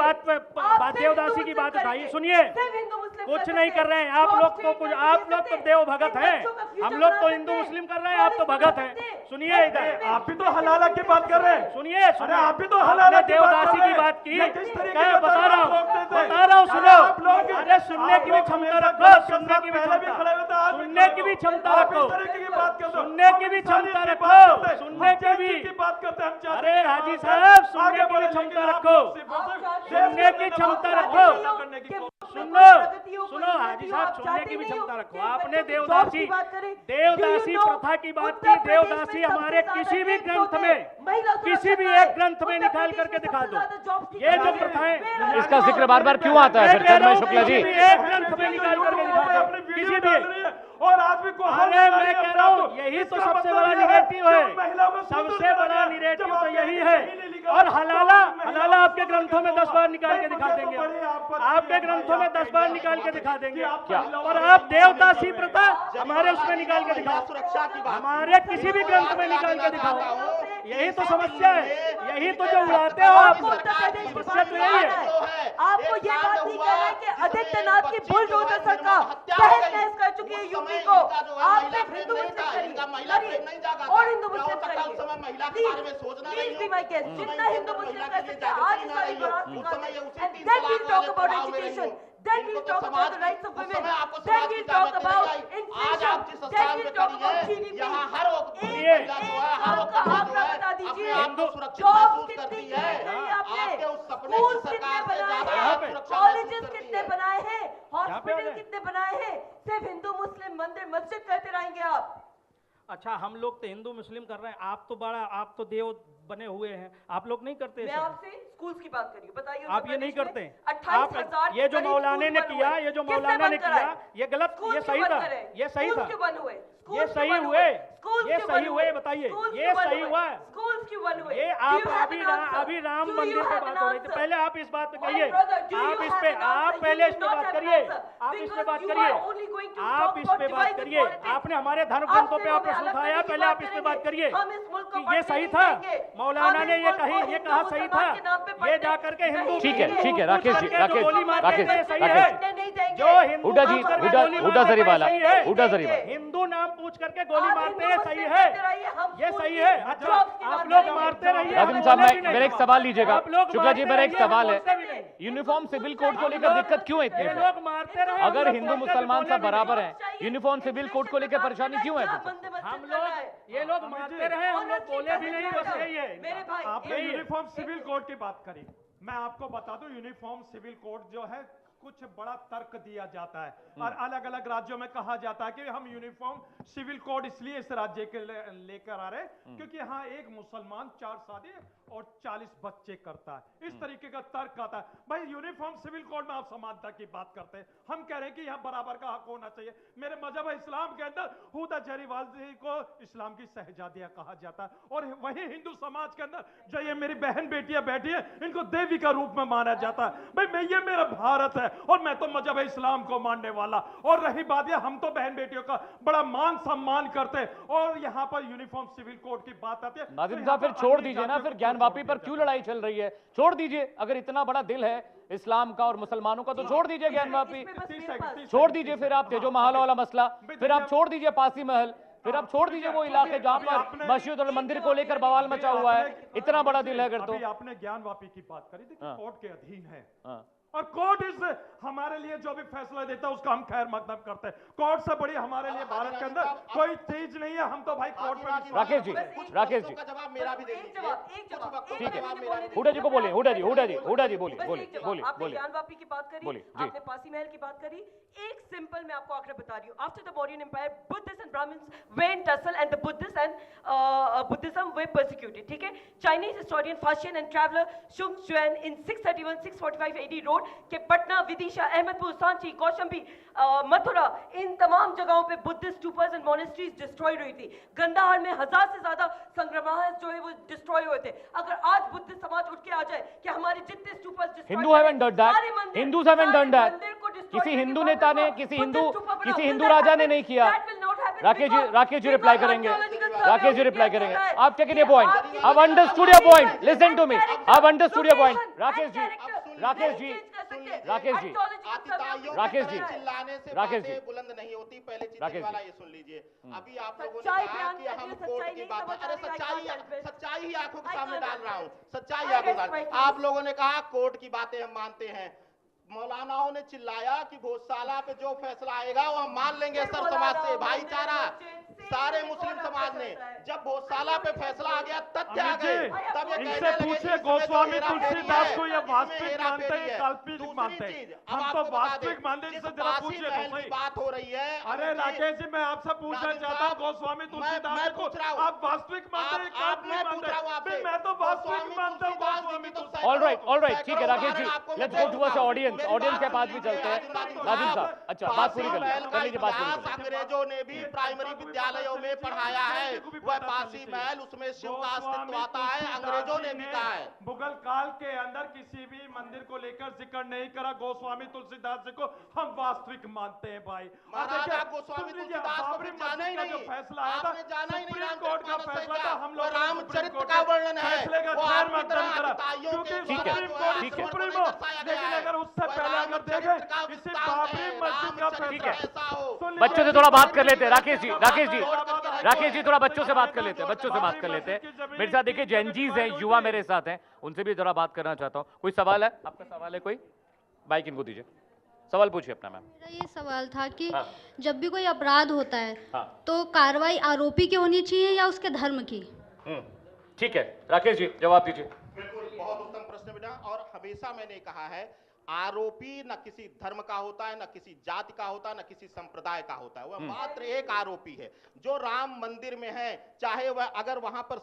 बात पे देवदासी की बात उठाई, सुनिए, कुछ नहीं कर रहे हैं आप लोग तो, कुछ आप लोग तो देव भगत हैं, हम लोग तो हिंदू मुस्लिम कर रहे हैं, आप तो भगत हैं। सुनिए इधर, आप भी तो हलाला की बात कर रहे हैं। सुनिए, आप भी तो हलाला देवदासी की बात की, क्या बता रहा हूँ, सुनो, अरे सुनने की भी क्षमता रखो, सुनने की भी क्षमता, सुनने की भी क्षमता रखो, सुनने की भी क्षमता रखो, सुनने की भी बात करते हैं। अरे हाजी साहब, सुनने की भी क्षमता रखो, सुनने की क्षमता रखो, सुनो हाजी साहब, सुनने की भी क्षमता रखो। आपने देवदासी प्रथा की बात की, देवदासी हमारे किसी भी ग्रंथ में, किसी भी एक ग्रंथ में निकाल करके दिखा दो। ये जो प्रथाएं, इसका जिक्र बार बार क्यों आता है फिर तन्मय शुक्ला जी? एक ग्रंथ में निकाल करके दिखा दो, किसी भी। और आदमी को, अरे मैं कह रहा हूँ, यही तो सबसे बड़ा निगेटिव है, सबसे बड़ा निगेटिव तो यही है। और हलाला आपके ग्रंथों में 10 बार निकाल के दिखा देंगे, आपके ग्रंथों में 10 बार निकाल के दिखा देंगे क्या? और आप देवदासी प्रथा हमारे उसमें निकाल के दिखाओ, हमारे किसी भी ग्रंथ में निकाल के दिखाओ। यही तो समस्या है, यही तो जो उड़ाते हो आप, समस्या तो यही है। आपको ये बात नहीं कहना है कि आदित्यनाथ की बुलडोजर सरकार तहस नहस कर चुकी है यूपी को। आप सिर्फ हिंदू मुस्लिम करिए और हिंदू मुस्लिम करिए, प्लीज बी माय गेस्ट। जितना हिंदू मुस्लिम कर सकते हैं आज सारी बारात निकालें, and then we talk about education, then we'll talk about the rights of women, then we'll talk about inflation, then we'll talk about GDP। आपका बता दीजिए जॉब कितनी है आपने, स्कूल कितने बनाए हैं, कॉलेजेस कितने बनाए हैं, हॉस्पिटल कितने बनाए हैं? सिर्फ हिंदू मुस्लिम मंदिर मस्जिद करते रहेंगे आप। अच्छा, हम लोग तो हिंदू मुस्लिम कर रहे हैं, आप तो देव बने हुए हैं, आप लोग नहीं करते। मैं आपसे स्कूल्स की बात कर रही हूँ, बताइए आप ये नहीं करते। 28,000 ये जो मौलाना ने किया, ये जो मौलाना ने किया, ये गलत, ये सही था, ये सही था, ये सही हुए, ये सही हुए, बताइए ये सही हुआ है? स्कूल्स क्यों बंद हुए? ये आप अभी राम मंदिर पे बात हो रही थी, पहले आप इस बात पे कहिए, आप इस पे, आप पहले इस पे बात करिए, आप इस पे बात करिए, आप इस पे बात करिए। आपने हमारे धर्म ग्रंथों पे आप प्रश्न उठाया, पहले आप इस पे बात करिए कि ये सही था, मौलाना ने ये कहा सही था, ये जाकर के हिंदू, ठीक है राकेश जी, गोली मारते हैं सही है, जो हिंदू हुड्डा जरीवाला, हिंदू नाम पूछ करके गोली मारते हैं सही है, ये सही है। अच्छा, आप लोग मारते रहिए। राजिम साहब, मेरा एक सवाल लीजिएगा, शुक्ला जी मेरा एक सवाल है, यूनिफॉर्म सिविल कोड को लेकर दिक्कत क्यों है इतनी? लोग मारते रहे, अगर हिंदू मुसलमान सब बराबर हैं, यूनिफॉर्म सिविल कोड को लेकर परेशानी क्यों है? हम लोग, ये लोग मारते रहे, हम लोग बोले भी नहीं, बस यही है। आपने यूनिफॉर्म सिविल कोड की बात करी, मैं आपको बता दूं यूनिफॉर्म सिविल कोड जो है कुछ बड़ा तर्क दिया जाता है और अलग अलग राज्यों में कहा जाता है कि हम यूनिफॉर्म सिविल कोड इसलिए इस राज्य के लेकर आ रहे हैं क्योंकि यहाँ एक मुसलमान 4 शादी और 40 बच्चे करता है, इस तरीके का तर्क आता है। भाई यूनिफॉर्म सिविल कोड में आप समानता की बात करते हैं, हम कह रहे हैं कि यहाँ बराबर का हक होना चाहिए। मेरे मजहब इस्लाम के अंदर हुदा जरीवाली को इस्लाम की शहजादियां कहा जाता है और वही हिंदू समाज के अंदर जो ये मेरी बहन बेटियां बैठी है इनको देवी का रूप में माना जाता है। भाई ये मेरा भारत है और मैं तो मजहब इस्लाम को मानने वाला, और रही बात यह हम तो बहन बेटियों का बड़ा मान सम्मान करते हैं और यहाँ पर यूनिफॉर्म सिविल कोड की बात आती है। नाजिम साहब फिर छोड़ दीजिए ना, फिर ज्ञानवापी पर क्यों लड़ाई चल रही है? छोड़ दीजिए, अगर इतना बड़ा दिल है इस्लाम का और मुसलमानों का तो छोड़ दीजिए ज्ञानवापी, छोड़ दीजिए फिर आप तेजो महल वाला मसला, फिर आप छोड़ दीजिए पासी महल, फिर आप छोड़ दीजिए वो इलाके जहां पर मस्जिद और मंदिर को लेकर बवाल मचा हुआ है। इतना बड़ा दिल है अगर तो। आपने ज्ञानवापी की बात करी थी, कोर्ट के अधीन है और कोर्ट इस हमारे लिए जो भी फैसला देता है उसका हम खैर मकदम करते हैं। कोर्ट से बड़ी हमारे लिए भारत के अंदर कोई चीज नहीं है, हम तो भाई कोर्ट पे। राकेश जी जवाब मेरा भी दे दीजिए, ठीक है, हुड्डा जी को बोलिए, हुड्डा जी बोलिए। ज्ञानवापी की बात करी, आपने पासी महल की बात करी, एक सिंपल मैं आपको आंकड़ा बता रही हूँ। After the Mauryan empire Buddhists and Brahmins were in tussle and the Buddhist and Buddhism were persecuted, ठीक है। Chinese historian Faxian and traveller Xuanzang in 631-645 AD wrote कि पटना, विदिशा, अहमदपुर, सांची, कौशाम्बी, मथुरा, इन तमाम जगहों पे बुद्धिस्ट स्टूपर्स एंड मोनेस्ट्रीज डिस्ट्रॉय हुई थी। गंदाहार में 1000 से ज्यादा संग्रहालय जो है वो डिस्ट्रॉय हुए थे। अगर आज बुद्धिस्ट समाज उठ के आ जाए कि हमारे जितने स्टूपर्स Hindus haven't done that, किसी हिंदू नेता ने, किसी हिंदू राजा ने नहीं किया। राकेश जी रिप्लाई करेंगे। राकेश जी रिप्लाई करेंगे। आप टेक इट पॉइंट, आप understood your point, listen to me, आप understood your point. Rakesh ji, Rakesh ji, Rakesh ji, Rakesh ji, चिल्लाने से राकेश जी, बातें बुलंद नहीं होती। पहले राकेश चीज जी। वाला ये सुन लीजिए। अभी आप लोगों ने कहा कि हम कोर्ट की बात, अरे सच्चाई ही आंखों के सामने डाल रहा हूँ, सच्चाई आंखों के सामने। आप लोगों ने कहा कोर्ट की बातें हम मानते हैं, मौलानाओं ने चिल्लाया कि भोजशाला पे जो फैसला आएगा वो हम मान लेंगे सर समाज से, भाईचारा सारे मुस्लिम समाज ने। जब भोजशाला पे फैसला आ गया तथ्य आ गए, तब ये इनसे पूछिए गोस्वामी तुलसीदास को ये वास्तविक मानते हैं काल्पनिक मानते हैं? हम तो वास्तविक मानते हैं, इनसे जरा पूछिए तो सही। बात हो रही है। अरे राकेश जी, मैं आपसे पूछना चाहता हूँ गोस्वामी तुलसीदास को आप वास्तविक मानते हैं काल्पनिक मानते हैं? फिर मैं तो वास्तविक मानता हूँ गोस्वामी तुलसीदास। ऑल राइट, ठीक है Rakesh ji, let's go towards audience के पास भी चलते हैं। नाजिम साहब, अच्छा बात पूरी कर लीजिए, बात पूरी कर लीजिए। अंग्रेजों ने भी प्राइमरी विद्यालयों में पढ़ाया है, वह पासी महल, उसमें शिव का अस्तित्व आता है, अंग्रेजों ने भी कहा है। मुगल काल के अंदर किसी भी मंदिर को लेकर जिक्र नहीं करा गोस्वामी तुलसीदास जी को हम वास्तविक मानते हैं भाई। महाराज आप गोस्वामी तुलसीदास को बाबरी जाना ही मस्जिद का नहीं, जो फैसला आया था, आपने जाना ही नहीं, सुप्रीम कोर्ट का फैसला था, हम लोग रामचरित्र का वर्णन है, फैसले का वो खैर आपकी मकदम तरह करा, अतिताइयों क्योंकि के ठीक है, सुप्रीम कोर्ट ठीक है। सुप्रीम हो, लेकिन अगर उससे पहले अगर देखें किसी बाबरी मस्जिद का ठीक है। फैसला, सुन बच्चों से थोड़ा बात कर लेते हैं। राकेश जी, राकेश जी, राकेश जी थोड़ा बच्चों से बात कर लेते हैं, बच्चों से बात कर लेते हैं। मेरे साथ देखिए जेनजीज हैं, युवा मेरे साथ हैं, उनसे भी थोड़ा बात करना चाहता हूँ। कोई सवाल है? आपका सवाल है कोई? बाइक इनको दीजिए, सवाल पूछिए अपना मैम। मेरा ये सवाल था कि हाँ। जब भी कोई अपराध होता है हाँ। तो कार्रवाई आरोपी की होनी चाहिए या उसके धर्म की? ठीक है राकेश जी, जवाब दीजिए। बिल्कुल, बहुत उत्तम प्रश्न बेटा। और हमेशा मैंने कहा है आरोपी न किसी धर्म का होता है, न किसी जाति का होता है, न किसी संप्रदाय का होता है, वह मात्र एक आरोपी है। जो राम मंदिर में है, चाहे वह अगर वहां पर